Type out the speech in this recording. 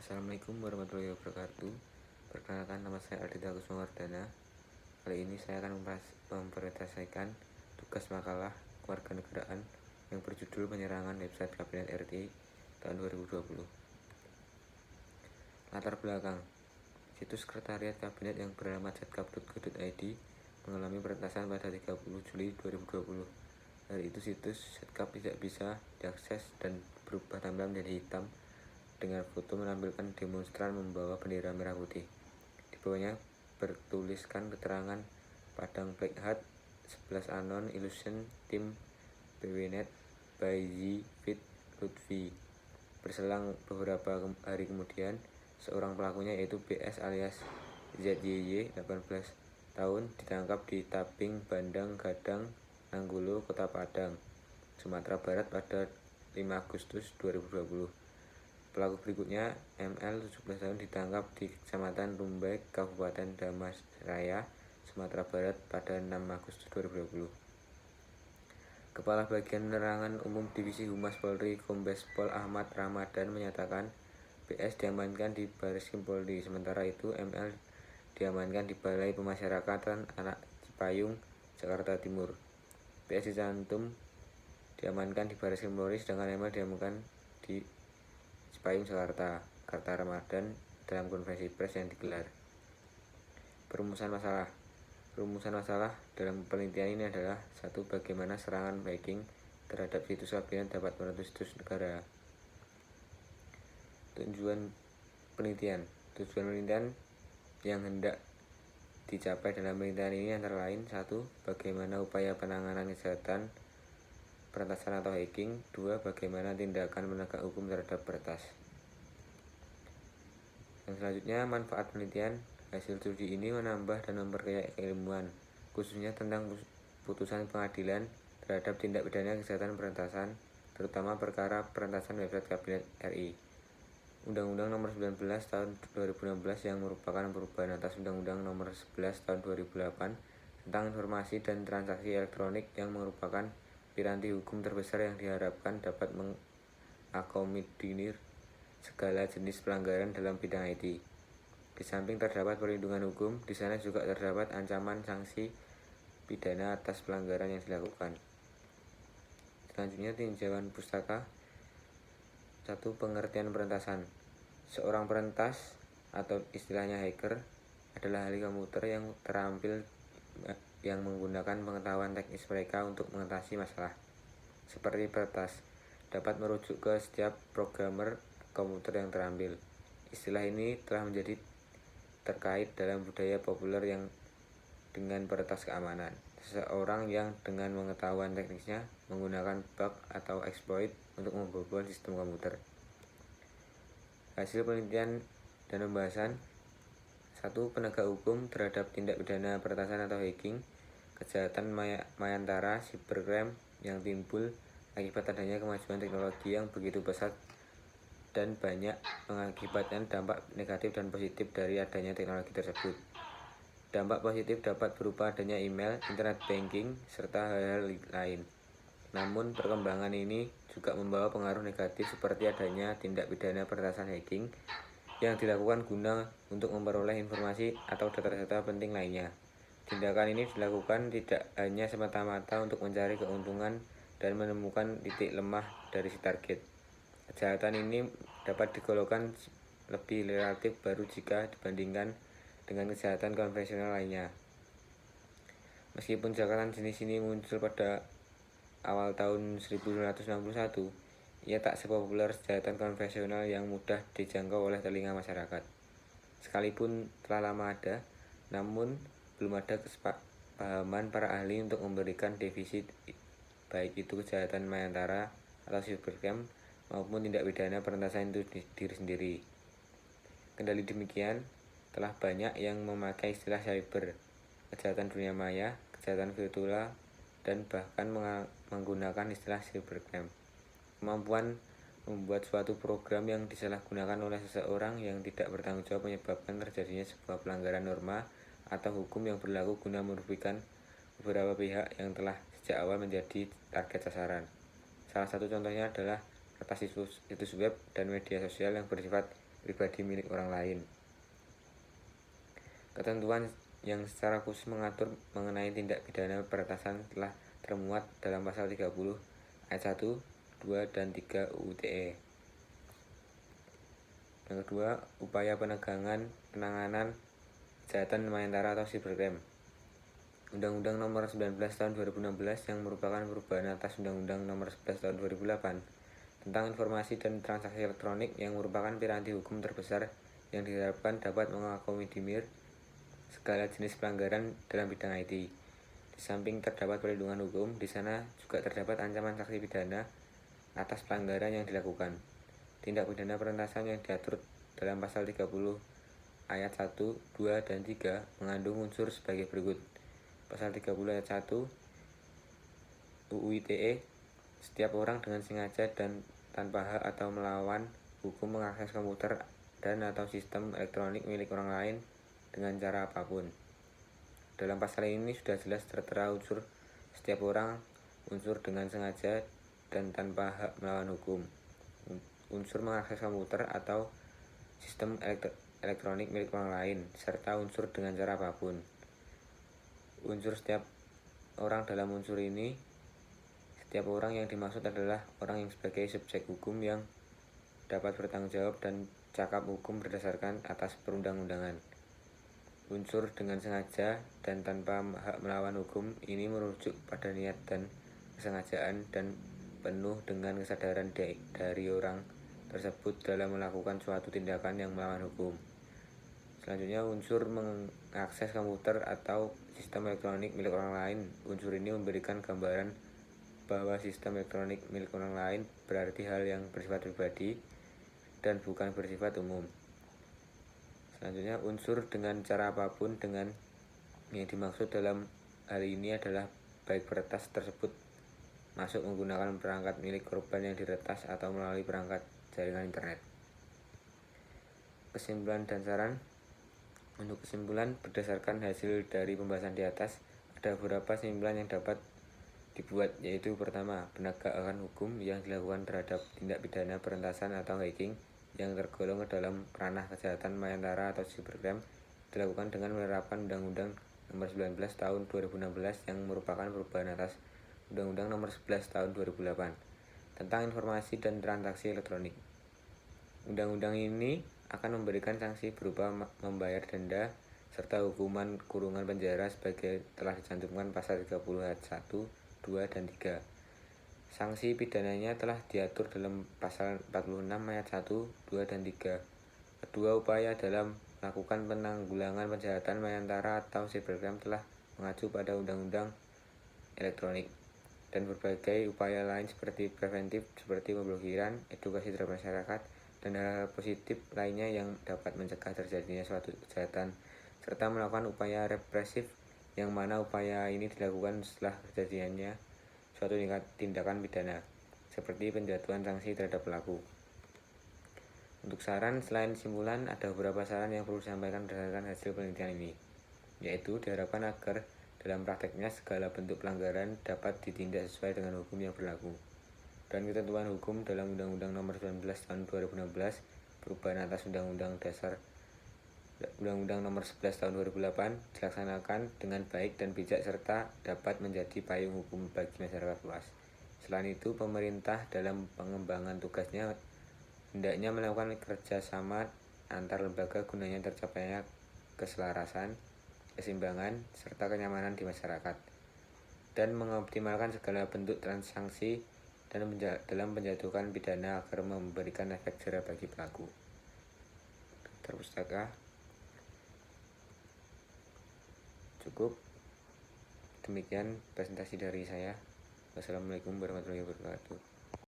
Assalamualaikum warahmatullahi wabarakatuh. Perkenalkan, nama saya Ardita Kusumawardana. Kali ini saya akan mempresentasikan tugas makalah kewarganegaraan yang berjudul Penyerangan Website Kabinet RI tahun 2020. Latar belakang: situs sekretariat kabinet yang beralamat setkap.go.id mengalami peretasan pada 30 Juli 2020. Hari itu situs setkap tidak bisa diakses dan berubah tampilan menjadi hitam dengan foto menampilkan demonstran membawa bendera merah putih. Di bawahnya bertuliskan keterangan Padang Black Hat 11 Anon Illusion Team BWNet by Fit Lutfi. Berselang beberapa hari kemudian, seorang pelakunya yaitu BS alias ZYY 18 tahun ditangkap di Tabing Bandang Gadang Nanggolo, Kota Padang, Sumatera Barat pada 5 Agustus 2020. Pelaku berikutnya, ML 17 tahun ditangkap di Kecamatan Rumbai, Kabupaten Damastraya, Sumatera Barat pada 6 Agustus 2020. Kepala Bagian Penerangan Umum Divisi Humas Polri, Kombes Pol Ahmad Ramadan menyatakan BS diamankan di Bareskrim Polri. Sementara itu, ML diamankan di Balai Pemasyarakatan Anak Cipayung, Jakarta Timur. BS dicantum diamankan di Bareskrim Polri, sedangkan ML diamankan di Cipayung, Jakarta. Karta Ramadan dalam konferensi pers yang digelar. Perumusan masalah. Rumusan masalah dalam penelitian ini adalah: 1. Bagaimana serangan hacking terhadap situs kabinet dapat merusak situs negara. Tujuan penelitian yang hendak dicapai dalam penelitian ini antara lain: 1. Bagaimana upaya penanganan kejahatan peretasan atau hacking. 2. Bagaimana tindakan penegak hukum terhadap peretas. Yang selanjutnya, manfaat penelitian. Hasil studi ini menambah dan memperkaya keilmuan, khususnya tentang putusan pengadilan terhadap tindak pidana kejahatan peretasan, terutama perkara peretasan website Kabinet RI. Undang-Undang Nomor 19 Tahun 2016 yang merupakan perubahan atas Undang-Undang Nomor 11 Tahun 2008 tentang informasi dan transaksi elektronik yang merupakan piranti hukum terbesar yang diharapkan dapat mengakomodir segala jenis pelanggaran dalam bidang IT. Di samping terdapat perlindungan hukum, di sana juga terdapat ancaman sanksi pidana atas pelanggaran yang dilakukan. Selanjutnya, tinjauan pustaka. 1. Pengertian peretasan. Seorang perentas atau istilahnya hacker adalah ahli komputer yang terampil yang menggunakan pengetahuan teknis mereka untuk mengatasi masalah. Seperti peretas dapat merujuk ke setiap programmer komputer yang terampil. Istilah ini telah menjadi terkait dalam budaya populer yang dengan peretas keamanan. Seseorang yang dengan pengetahuan teknisnya menggunakan bug atau exploit untuk membobol sistem komputer. Hasil penelitian dan pembahasan. 1. Penegak hukum terhadap tindak pidana peretasan atau hacking. Kejahatan mayantara cybercrime yang timbul akibat adanya kemajuan teknologi yang begitu pesat dan banyak mengakibatkan dampak negatif dan positif dari adanya teknologi tersebut. Dampak positif dapat berupa adanya email, internet banking, serta hal-hal lain. Namun, perkembangan ini juga membawa pengaruh negatif seperti adanya tindak pidana peretasan hacking yang dilakukan guna untuk memperoleh informasi atau data-data penting lainnya. Tindakan ini dilakukan tidak hanya semata-mata untuk mencari keuntungan dan menemukan titik lemah dari si target. Kejahatan ini dapat digolongkan lebih relatif baru jika dibandingkan dengan kejahatan konvensional lainnya. Meskipun kejahatan jenis ini muncul pada awal tahun 1961, ia tak sepopuler kejahatan konvensional yang mudah dijangkau oleh telinga masyarakat. Sekalipun telah lama ada, namun belum ada kesepahaman para ahli untuk memberikan definisi baik itu kejahatan mayantara atau cybercrime maupun tindak pidana peretasan itu diri sendiri. Kendali demikian, telah banyak yang memakai istilah cyber, kejahatan dunia maya, kejahatan virtual, dan bahkan menggunakan istilah cybercrime. Kemampuan membuat suatu program yang disalahgunakan oleh seseorang yang tidak bertanggung jawab menyebabkan terjadinya sebuah pelanggaran norma atau hukum yang berlaku guna merugikan beberapa pihak yang telah sejak awal menjadi target sasaran. Salah satu contohnya adalah atas situs web dan media sosial yang bersifat pribadi milik orang lain. Ketentuan yang secara khusus mengatur mengenai tindak pidana peretasan telah termuat dalam pasal 30 ayat 1, 2, dan 3 UU ITE. Yang kedua, upaya penanganan kejahatan mayantara atau cybercrime. Undang-Undang Nomor 19 Tahun 2016 yang merupakan perubahan atas Undang-Undang Nomor 11 Tahun 2008 tentang informasi dan transaksi elektronik yang merupakan piranti hukum terbesar yang diharapkan dapat mengakomodir segala jenis pelanggaran dalam bidang IT. Di samping terdapat perlindungan hukum, di sana juga terdapat ancaman sanksi pidana atas pelanggaran yang dilakukan. Tindak pidana peretasan yang diatur dalam pasal 30 ayat 1, 2, dan 3 mengandung unsur sebagai berikut. Pasal 30 ayat 1 UU ITE, setiap orang dengan sengaja dan tanpa hak atau melawan hukum mengakses komputer dan atau sistem elektronik milik orang lain dengan cara apapun. Dalam pasal ini sudah jelas tertera unsur setiap orang, unsur dengan sengaja dan tanpa hak melawan hukum, unsur mengakses komputer atau sistem elektronik milik orang lain, serta unsur dengan cara apapun. Unsur setiap orang dalam unsur ini, setiap orang yang dimaksud adalah orang yang sebagai subjek hukum yang dapat bertanggung jawab dan cakap hukum berdasarkan atas perundang-undangan. Unsur dengan sengaja dan tanpa hak melawan hukum ini merujuk pada niat dan kesengajaan dan penuh dengan kesadaran dari orang tersebut dalam melakukan suatu tindakan yang melawan hukum. Selanjutnya, unsur mengakses komputer atau sistem elektronik milik orang lain. Unsur ini memberikan gambaran bahwa sistem elektronik milik orang lain berarti hal yang bersifat pribadi dan bukan bersifat umum. Selanjutnya, unsur dengan cara apapun dengan yang dimaksud dalam hal ini adalah baik peretas tersebut masuk menggunakan perangkat milik korban yang diretas atau melalui perangkat jaringan internet. Kesimpulan dan saran. Untuk kesimpulan, berdasarkan hasil dari pembahasan di atas, ada beberapa kesimpulan yang dapat dibuat, yaitu pertama, penegakan hukum yang dilakukan terhadap tindak pidana peretasan atau hacking yang tergolong ke dalam ranah kejahatan mayantara atau cybercrime dilakukan dengan menerapkan Undang-Undang Nomor 19 Tahun 2016 yang merupakan perubahan atas Undang-Undang Nomor 11 Tahun 2008 tentang informasi dan transaksi elektronik. Undang-undang ini akan memberikan sanksi berupa membayar denda serta hukuman kurungan penjara sebagai telah dicantumkan pasal 30 ayat 1, 2, dan 3. Sanksi pidananya telah diatur dalam pasal 46 ayat 1, 2, dan 3. Kedua, upaya dalam melakukan penanggulangan kejahatan mayantara atau cybercrime telah mengacu pada undang-undang elektronik dan berbagai upaya lain seperti preventif seperti pemblokiran, edukasi terhadap masyarakat, dan hal-hal positif lainnya yang dapat mencegah terjadinya suatu kejahatan, serta melakukan upaya represif yang mana upaya ini dilakukan setelah terjadinya suatu tindakan pidana, seperti penjatuhan sanksi terhadap pelaku. Untuk saran, selain kesimpulan, ada beberapa saran yang perlu disampaikan berdasarkan hasil penelitian ini, yaitu diharapkan agar dalam prakteknya segala bentuk pelanggaran dapat ditindak sesuai dengan hukum yang berlaku dan ketentuan hukum dalam Undang-Undang Nomor 19 Tahun 2016 perubahan atas Undang-Undang Dasar Undang-Undang Nomor 11 Tahun 2008 dilaksanakan dengan baik dan bijak serta dapat menjadi payung hukum bagi masyarakat luas. Selain itu, pemerintah dalam pengembangan tugasnya hendaknya melakukan kerjasama antar lembaga gunanya tercapainya keselarasan, keseimbangan, serta kenyamanan di masyarakat, dan mengoptimalkan segala bentuk transaksi dan dalam menjatuhkan pidana agar memberikan efek jera bagi pelaku. Terpustaka. Cukup. Demikian presentasi dari saya. Wassalamualaikum warahmatullahi wabarakatuh.